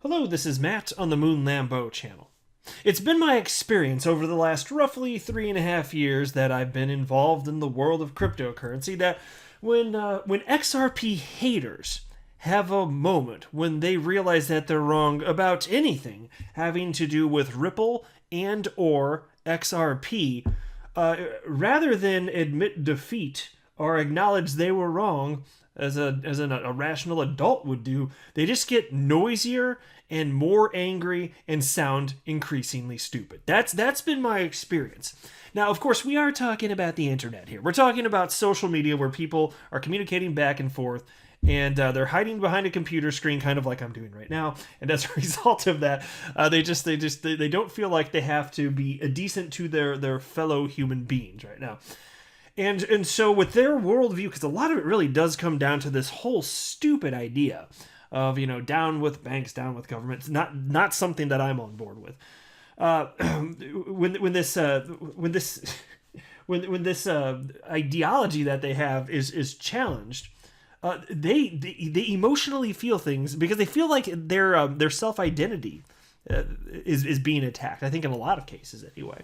Hello, this is Matt on the Moon Lambo channel. It's been my experience over the last roughly 3.5 years that I've been involved in the world of cryptocurrency that when XRP haters have a moment when they realize that they're wrong about anything having to do with Ripple and or XRP, rather than admit defeat or acknowledge they were wrong, as a rational adult would do, they just get noisier and more angry and sound increasingly stupid. That's been my experience. Now, of course, we are talking about the internet here. We're talking about social media where people are communicating back and forth, and they're hiding behind a computer screen, kind of like I'm doing right now. And as a result of that, they don't feel like they have to be decent to their fellow human beings right now. And so with their worldview, because a lot of it really does come down to this whole stupid idea of, down with banks, down with governments, not something that I'm on board with. When this ideology that they have is challenged, they emotionally feel things because they feel like their self-identity is being attacked. I think in a lot of cases anyway.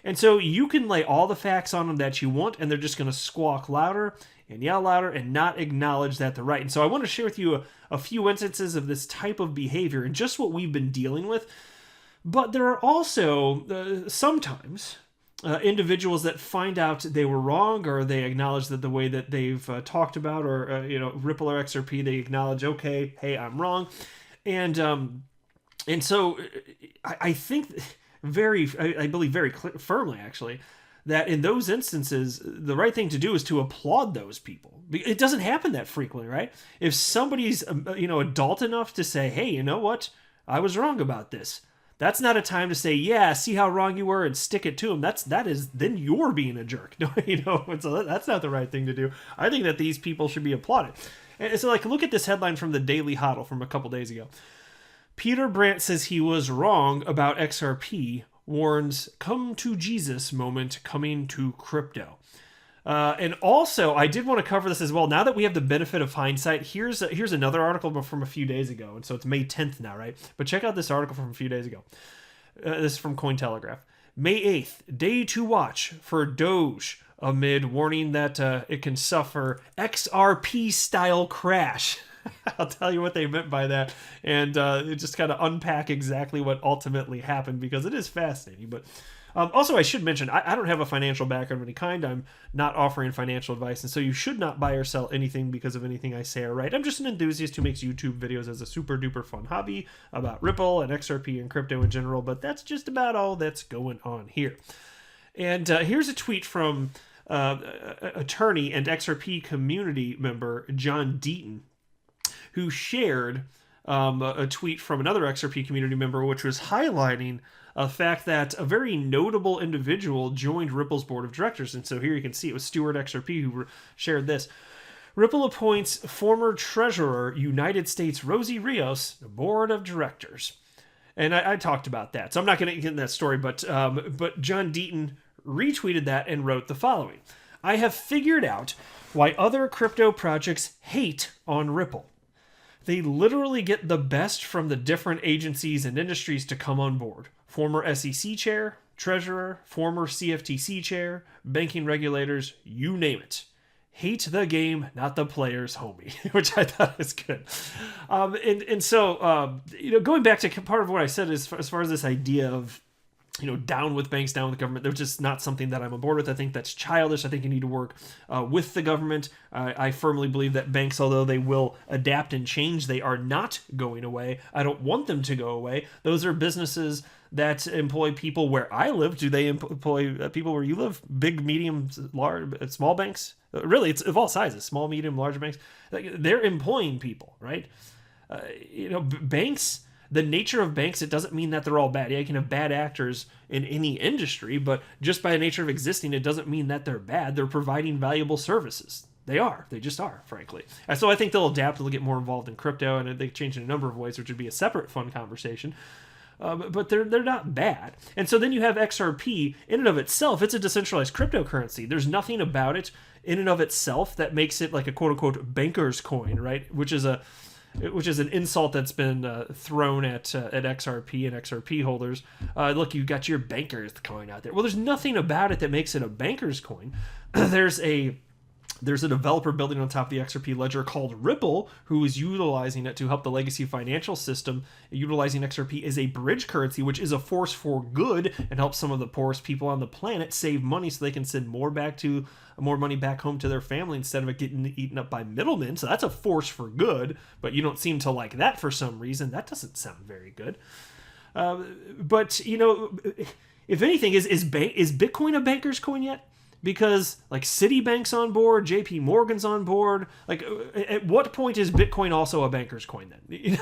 And so you can lay all the facts on them that you want, and they're just going to squawk louder and yell louder and not acknowledge that they're right. And so I want to share with you a few instances of this type of behavior and just what we've been dealing with. But there are also sometimes individuals that find out they were wrong, or they acknowledge that the way that they've talked about, or Ripple or XRP, they acknowledge, okay, hey, I'm wrong, and so I think. I believe very firmly, actually, that in those instances, the right thing to do is to applaud those people. It doesn't happen that frequently, right? If somebody's, adult enough to say, hey, you know what? I was wrong about this. That's not a time to say, yeah, see how wrong you were and stick it to them. Then you're being a jerk. So that's not the right thing to do. I think that these people should be applauded. And so, look at this headline from the Daily Hodl from a couple days ago. Peter Brandt says he was wrong about XRP, warns come to Jesus moment coming to crypto. And also, I did want to cover this as well. Now that we have the benefit of hindsight, here's another article from a few days ago. And so it's May 10th now, right? But check out this article from a few days ago. This is from Cointelegraph. May 8th, day to watch for Doge amid warning that it can suffer XRP Style Crash. I'll tell you what they meant by that, and just kind of unpack exactly what ultimately happened, because it is fascinating. But also, I should mention, I don't have a financial background of any kind. I'm not offering financial advice, and so you should not buy or sell anything because of anything I say or write. I'm just an enthusiast who makes YouTube videos as a super duper fun hobby about Ripple and XRP and crypto in general, but that's just about all that's going on here. And here's a tweet from attorney and XRP community member John Deaton, who shared a tweet from another XRP community member, which was highlighting a fact that a very notable individual joined Ripple's board of directors. And so here you can see it was Stewart XRP who shared this. Ripple appoints former treasurer United States Rosie Rios the board of directors. And I talked about that, so I'm not going to get in that story, but John Deaton retweeted that and wrote the following. I have figured out why other crypto projects hate on Ripple. They literally get the best from the different agencies and industries to come on board. Former SEC chair, treasurer, former CFTC chair, banking regulators, you name it. Hate the game, not the players, homie, which I thought was good. So going back to part of what I said as far as this idea of, down with banks, down with government, they're just not something that I'm on board with. I think that's childish. I think you need to work with the government. I firmly believe that banks, although they will adapt and change, they are not going away. I don't want them to go away. Those are businesses that employ people where I live. Do they employ people where you live? Big, medium, large, small banks? Really, it's of all sizes, small, medium, large banks. They're employing people, right? Banks... The nature of banks, it doesn't mean that they're all bad. Yeah, you can have bad actors in any industry, but just by the nature of existing, it doesn't mean that they're bad. They're providing valuable services. They are. They just are, frankly. And so I think they'll adapt. They'll get more involved in crypto, and they change in a number of ways, which would be a separate fun conversation. But they're not bad. And so then you have XRP. In and of itself, it's a decentralized cryptocurrency. There's nothing about it in and of itself that makes it like a quote-unquote banker's coin, right? Which is which is an insult that's been thrown at XRP and XRP holders. Look, you got your banker's coin out there. Well, there's nothing about it that makes it a banker's coin. There's a developer building on top of the XRP ledger called Ripple, who is utilizing it to help the legacy financial system, utilizing XRP as a bridge currency, which is a force for good and helps some of the poorest people on the planet save money so they can send more money back home to their family instead of it getting eaten up by middlemen. So that's a force for good, but you don't seem to like that for some reason. That doesn't sound very good. But, if anything, is Bitcoin a banker's coin yet? Because like Citibank's on board, JP Morgan's on board. Like, at what point is Bitcoin also a banker's coin then?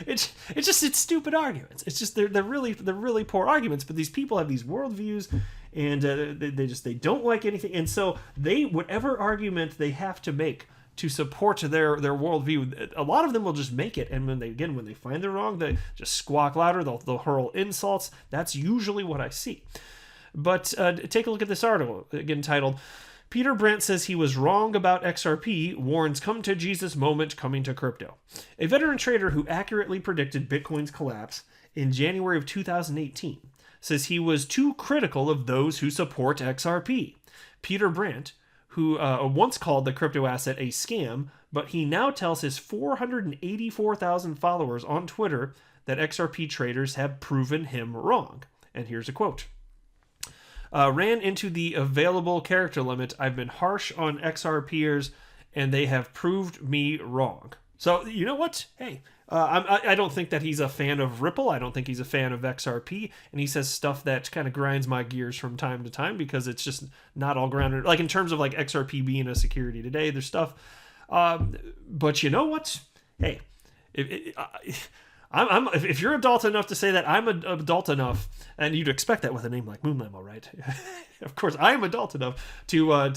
It's stupid arguments. It's just they're really poor arguments. But these people have these worldviews, and they don't like anything, and so whatever argument they have to make to support their worldview, a lot of them will just make it. And when they find they're wrong, they just squawk louder. They'll hurl insults. That's usually what I see. But take a look at this article, again titled, Peter Brandt says he was wrong about XRP, warns come to Jesus moment coming to crypto. A veteran trader who accurately predicted Bitcoin's collapse in January of 2018 says he was too critical of those who support XRP. Peter Brandt, who once called the crypto asset a scam, but he now tells his 484,000 followers on Twitter that XRP traders have proven him wrong. And here's a quote. Ran into the available character limit. I've been harsh on XRPers, and they have proved me wrong. So, you know what? Hey, I don't think that he's a fan of Ripple. I don't think he's a fan of XRP. And he says stuff that kind of grinds my gears from time to time because it's just not all grounded. Like in terms of like XRP being a security today, there's stuff. But you know what? Hey, if you're adult enough to say that, I'm adult enough, and you'd expect that with a name like Moonlamo, right? Of course, I'm adult enough to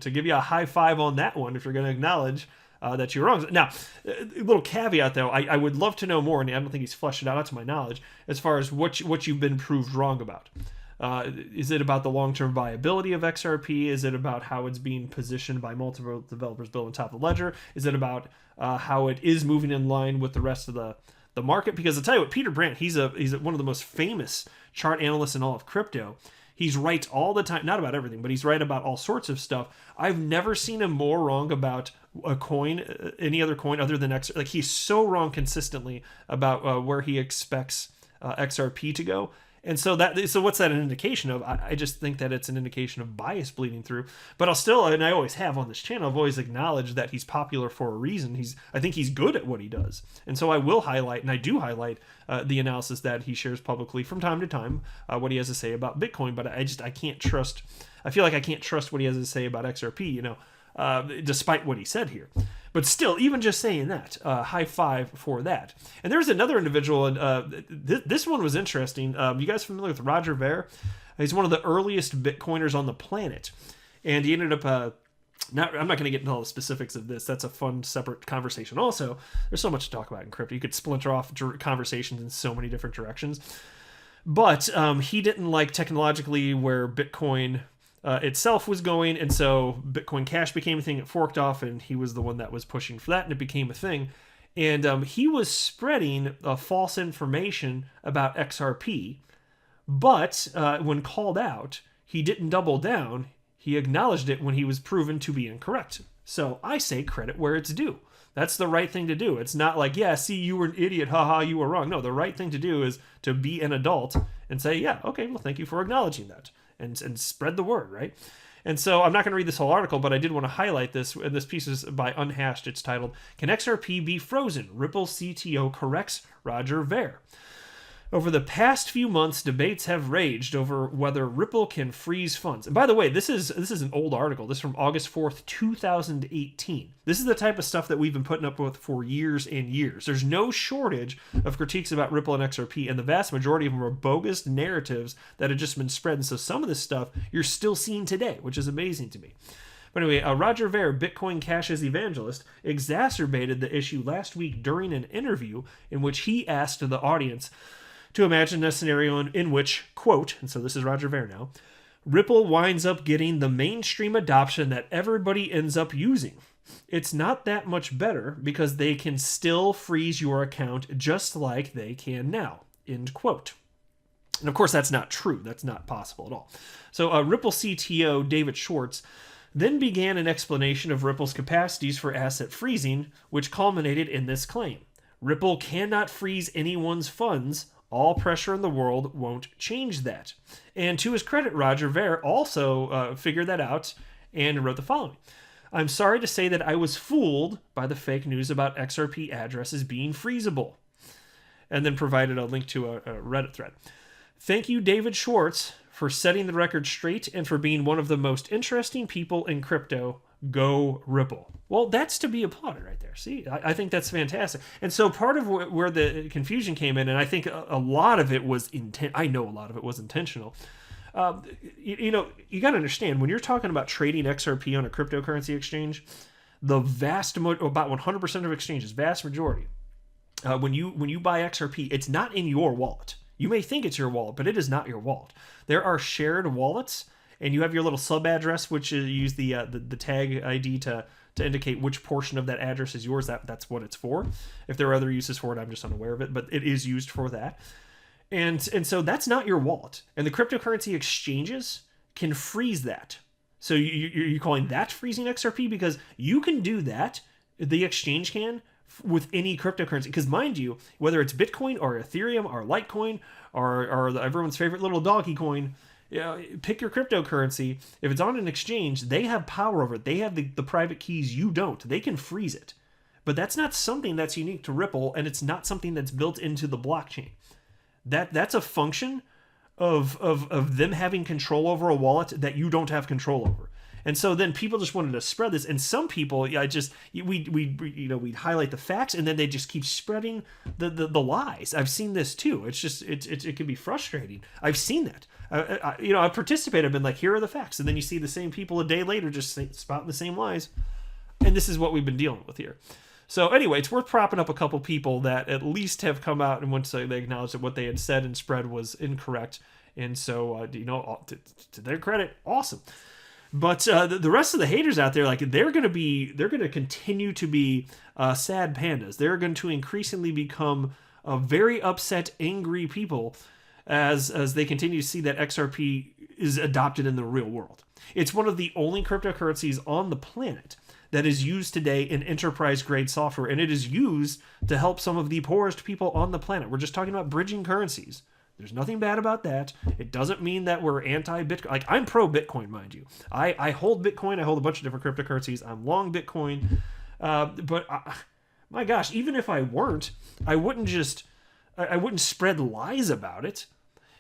give you a high five on that one if you're going to acknowledge that you're wrong. Now, a little caveat though, I would love to know more, and I don't think he's fleshed it out to my knowledge, as far as what you've been proved wrong about. Is it about the long-term viability of XRP? Is it about how it's being positioned by multiple developers built on top of the ledger? Is it about how it is moving in line with the rest of the market? Because I'll tell you what, Peter Brandt, he's one of the most famous chart analysts in all of crypto. He's right all the time, not about everything, but he's right about all sorts of stuff. I've never seen him more wrong about a coin, any other coin other than XRP. Like, he's so wrong consistently about where he expects XRP to go. And so what's that an indication of? I just think that it's an indication of bias bleeding through. But I'll still, and I always have on this channel, I've always acknowledged that he's popular for a reason. I think he's good at what he does. And so I will highlight, and I do highlight, the analysis that he shares publicly from time to time, what he has to say about Bitcoin. But I can't trust, I feel like I can't trust what he has to say about XRP, despite what he said here. But still, even just saying that, high five for that. And there's another individual, and this one was interesting. You guys familiar with Roger Ver? He's one of the earliest Bitcoiners on the planet. And he ended up, I'm not going to get into all the specifics of this. That's a fun, separate conversation. Also, there's so much to talk about in crypto. You could splinter off conversations in so many different directions. But he didn't like technologically where Bitcoin itself was going, and so Bitcoin Cash became a thing. It forked off, and he was the one that was pushing for that, and it became a thing. And he was spreading false information about XRP, but when called out, he didn't double down. He acknowledged it when he was proven to be incorrect. So I say credit where it's due. That's the right thing to do. It's not like, yeah, see, you were an idiot, haha, you were wrong. No, the right thing to do is to be an adult and say, yeah, okay, well, thank you for acknowledging that. And spread the word, right? And so I'm not going to read this whole article, but I did want to highlight this. And this piece is by Unhashed. It's titled, Can XRP Be Frozen? Ripple CTO Corrects Roger Ver. Over the past few months, debates have raged over whether Ripple can freeze funds. And by the way, this is an old article. This is from August 4th, 2018. This is the type of stuff that we've been putting up with for years and years. There's no shortage of critiques about Ripple and XRP, and the vast majority of them are bogus narratives that have just been spread. And so some of this stuff you're still seeing today, which is amazing to me. But anyway, Roger Ver, Bitcoin Cash's evangelist, exacerbated the issue last week during an interview in which he asked the audience to imagine a scenario in which, quote, and so this is Roger Ver now, Ripple winds up getting the mainstream adoption that everybody ends up using. It's not that much better because they can still freeze your account just like they can now, end quote. And of course, that's not true. That's not possible at all. So Ripple CTO David Schwartz then began an explanation of Ripple's capacities for asset freezing, which culminated in this claim. Ripple cannot freeze anyone's funds. All pressure in the world won't change that. And to his credit, Roger Ver also figured that out and wrote the following. I'm sorry to say that I was fooled by the fake news about XRP addresses being freezable. And then provided a link to a Reddit thread. Thank you, David Schwartz, for setting the record straight and for being one of the most interesting people in crypto. Go Ripple. Well, that's to be applauded right there. See, I think that's fantastic. And so part of where the confusion came in, and I think a lot of it was I know a lot of it was intentional. You got to understand, when you're talking about trading XRP on a cryptocurrency exchange, the about 100% of exchanges, vast majority, when you buy XRP, it's not in your wallet. You may think it's your wallet, but it is not your wallet. There are shared wallets, and you have your little sub address, which you use the tag ID to indicate which portion of that address is yours. That's what it's for. If there are other uses for it, I'm just unaware of it, but it is used for that. And so that's not your wallet. And the cryptocurrency exchanges can freeze that. So you're calling that freezing XRP because you can do that. The exchange can with any cryptocurrency. Because mind you, whether it's Bitcoin or Ethereum or Litecoin or everyone's favorite little doggy coin, pick your cryptocurrency. If it's on an exchange, they have power over it. They have the private keys. You don't. They can freeze it. But that's not something that's unique to Ripple, and it's not something that's built into the blockchain. That's a function of them having control over a wallet that you don't have control over. And so then people just wanted to spread this, and some people, we'd highlight the facts, and then they just keep spreading the lies. I've seen this too. It's just it can be frustrating. I've seen that. I've participated. I've been like, here are the facts, and then you see the same people a day later just spouting the same lies, and this is what we've been dealing with here. So anyway, it's worth propping up a couple people that at least have come out and once they acknowledge that what they had said and spread was incorrect. And so, to their credit, awesome. But the rest of the haters out there, like they're going to continue to be sad pandas. They're going to increasingly become very upset, angry people as they continue to see that XRP is adopted in the real world. It's one of the only cryptocurrencies on the planet that is used today in enterprise-grade software, and it is used to help some of the poorest people on the planet. We're just talking about bridging currencies. There's nothing bad about that. It doesn't mean that we're anti-Bitcoin. Like, I'm pro-Bitcoin, mind you. I hold Bitcoin. I hold a bunch of different cryptocurrencies. I'm long Bitcoin. My gosh, even if I weren't, I wouldn't spread lies about it.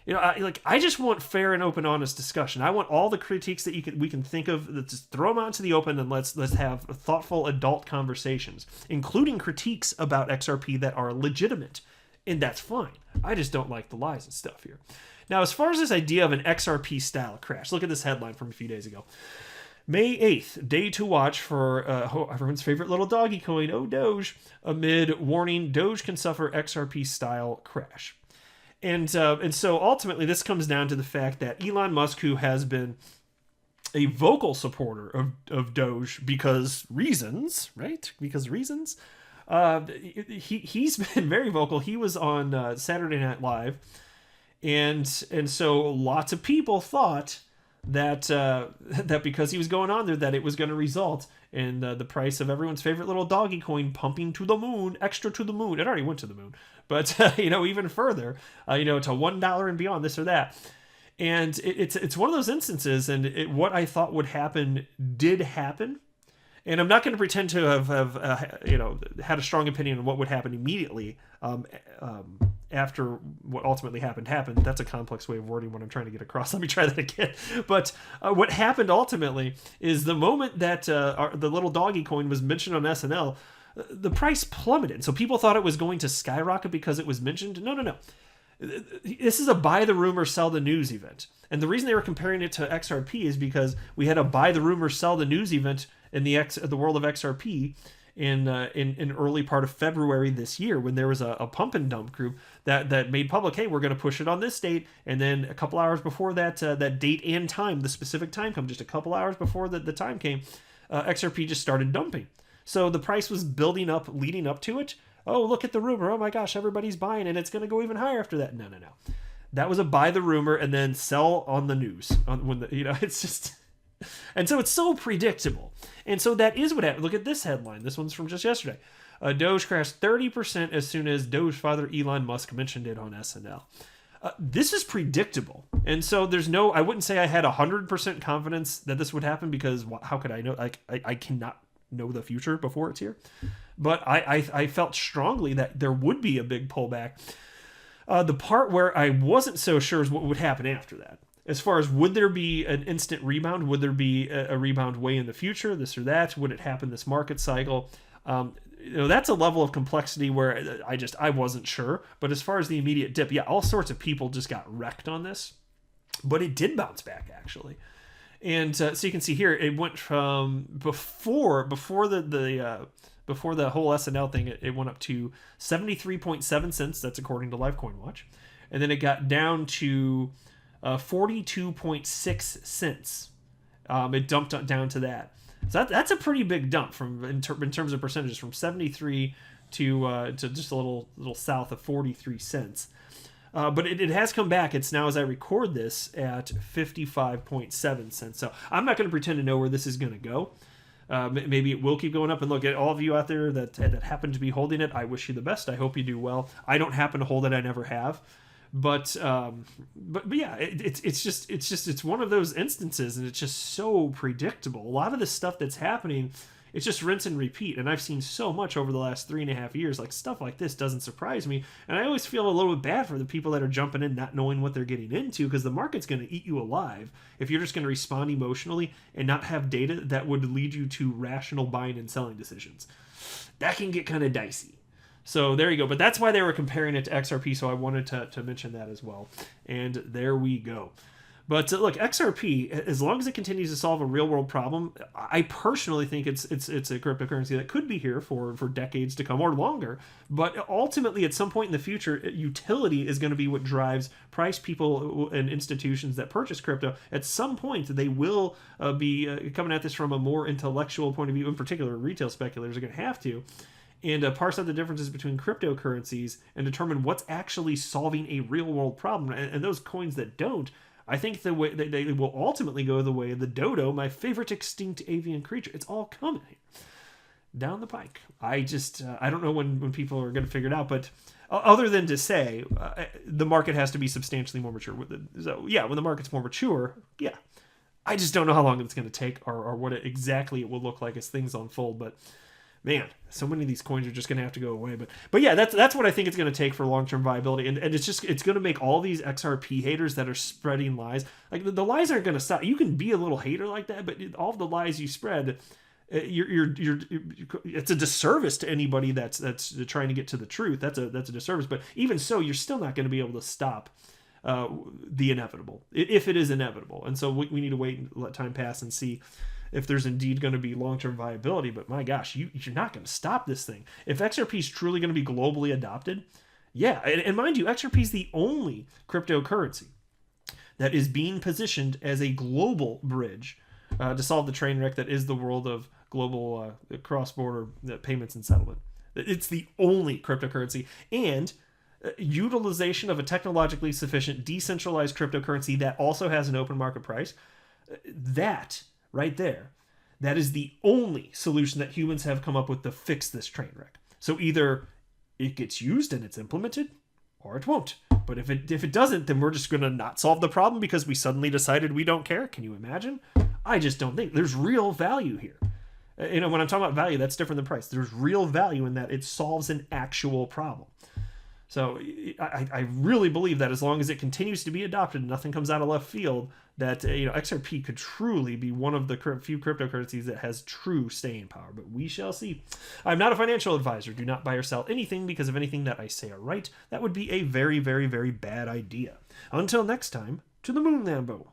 I just want fair and open, honest discussion. I want all the critiques that we can think of. Let's just throw them out into the open and let's have thoughtful adult conversations, including critiques about XRP that are legitimate, and that's fine. I just don't like the lies and stuff here. Now, as far as this idea of an XRP style crash, look at this headline from a few days ago. May 8th, day to watch for everyone's favorite little doggy coin, Doge, amid warning Doge can suffer XRP style crash. And so ultimately this comes down to the fact that Elon Musk, who has been a vocal supporter of Doge because reasons, right? Because reasons. He's been very vocal. He was on Saturday Night Live, and so lots of people thought that because he was going on there that it was going to result in the price of everyone's favorite little doggy coin pumping to the moon, extra to the moon. It already went to the moon, but even further, to $1 and beyond, this or that. And it's one of those instances, and what I thought would happen did happen. And I'm not going to pretend to have had a strong opinion on what would happen immediately after what ultimately happened. That's a complex way of wording what I'm trying to get across. Let me try that again. But what happened ultimately is the moment that the little doggy coin was mentioned on SNL, the price plummeted. So people thought it was going to skyrocket because it was mentioned. No. This is a buy the rumor, sell the news event. And the reason they were comparing it to XRP is because we had a buy the rumor, sell the news event in the world of XRP in early part of February this year, when there was a pump and dump group that made public, hey, we're going to push it on this date, and then a couple hours before that date and time, the specific time come, just a couple hours before the time came, XRP just started dumping. So the price was building up, leading up to it. Oh, look at the rumor. Oh my gosh, everybody's buying and it's going to go even higher after that. No. That was a buy the rumor and then sell on the news. It's just... And so it's so predictable. And so that is what happened. Look at this headline. This one's from just yesterday. Doge crashed 30% as soon as Doge father Elon Musk mentioned it on SNL. This is predictable. And so I wouldn't say I had 100% confidence that this would happen, because how could I know? I cannot know the future before it's here. But I felt strongly that there would be a big pullback. The part where I wasn't so sure is what would happen after that. As far as, would there be an instant rebound? Would there be a rebound way in the future, this or that? Would it happen this market cycle? That's a level of complexity where I wasn't sure. But as far as the immediate dip, yeah, all sorts of people just got wrecked on this. But it did bounce back, actually. And so you can see here, it went from before the whole SNL thing, it went up to 73.7 cents. That's according to Lifecoin Watch. And then it got down to 42.6 cents. It dumped down to that. So that's a pretty big dump in terms of percentages, from 73 to just a little south of 43 cents. But it has come back. It's now, as I record this, at 55.7 cents. So I'm not going to pretend to know where this is going to go. Maybe it will keep going up. And look, at all of you out there that happen to be holding it, I wish you the best. I hope you do well. I don't happen to hold it. I never have. But yeah, it's one of those instances, and it's just so predictable. A lot of the stuff that's happening, it's just rinse and repeat. And I've seen so much over the last 3.5 years. Like, stuff like this doesn't surprise me. And I always feel a little bit bad for the people that are jumping in, not knowing what they're getting into, because the market's going to eat you alive if you're just going to respond emotionally and not have data that would lead you to rational buying and selling decisions. That can get kind of dicey. So there you go. But that's why they were comparing it to XRP, so I wanted to mention that as well. And there we go. But look, XRP, as long as it continues to solve a real-world problem, I personally think it's a cryptocurrency that could be here for decades to come, or longer. But ultimately, at some point in the future, utility is going to be what drives price. People and institutions that purchase crypto, at some point, they will be coming at this from a more intellectual point of view. In particular, retail speculators are going to have to. And parse out the differences between cryptocurrencies and determine what's actually solving a real-world problem. And those coins that don't, I think the way they will ultimately go the way of the dodo, my favorite extinct avian creature. It's all coming down the pike. I don't know when people are going to figure it out, but other than to say the market has to be substantially more mature. So yeah, when the market's more mature, yeah. I just don't know how long it's going to take, or what exactly it will look like as things unfold, but man, so many of these coins are just going to have to go away. But yeah, that's what I think it's going to take for long-term viability. And it's going to make all these XRP haters that are spreading lies, like the lies aren't going to stop. You can be a little hater like that, but all of the lies you spread, it's a disservice to anybody that's trying to get to the truth. That's a disservice. But even so, you're still not going to be able to stop the inevitable, if it is inevitable. And so we need to wait and let time pass and see if there's indeed going to be long-term viability. But my gosh, you're not going to stop this thing. If XRP is truly going to be globally adopted, yeah, and mind you, XRP is the only cryptocurrency that is being positioned as a global bridge to solve the train wreck that is the world of global cross-border payments and settlement. It's the only cryptocurrency, and utilization of a technologically sufficient decentralized cryptocurrency that also has an open market price, that right there, that is the only solution that humans have come up with to fix this train wreck. So either it gets used and it's implemented, or it won't. But if it doesn't, then we're just going to not solve the problem because we suddenly decided we don't care. Can you imagine? I just don't think there's real value here. When I'm talking about value, that's different than price. There's real value in that it solves an actual problem. So I really believe that as long as it continues to be adopted and nothing comes out of left field, that XRP could truly be one of the few cryptocurrencies that has true staying power. But we shall see. I'm not a financial advisor. Do not buy or sell anything because of anything that I say or write. That would be a very, very, very bad idea. Until next time, to the moon, Lambo.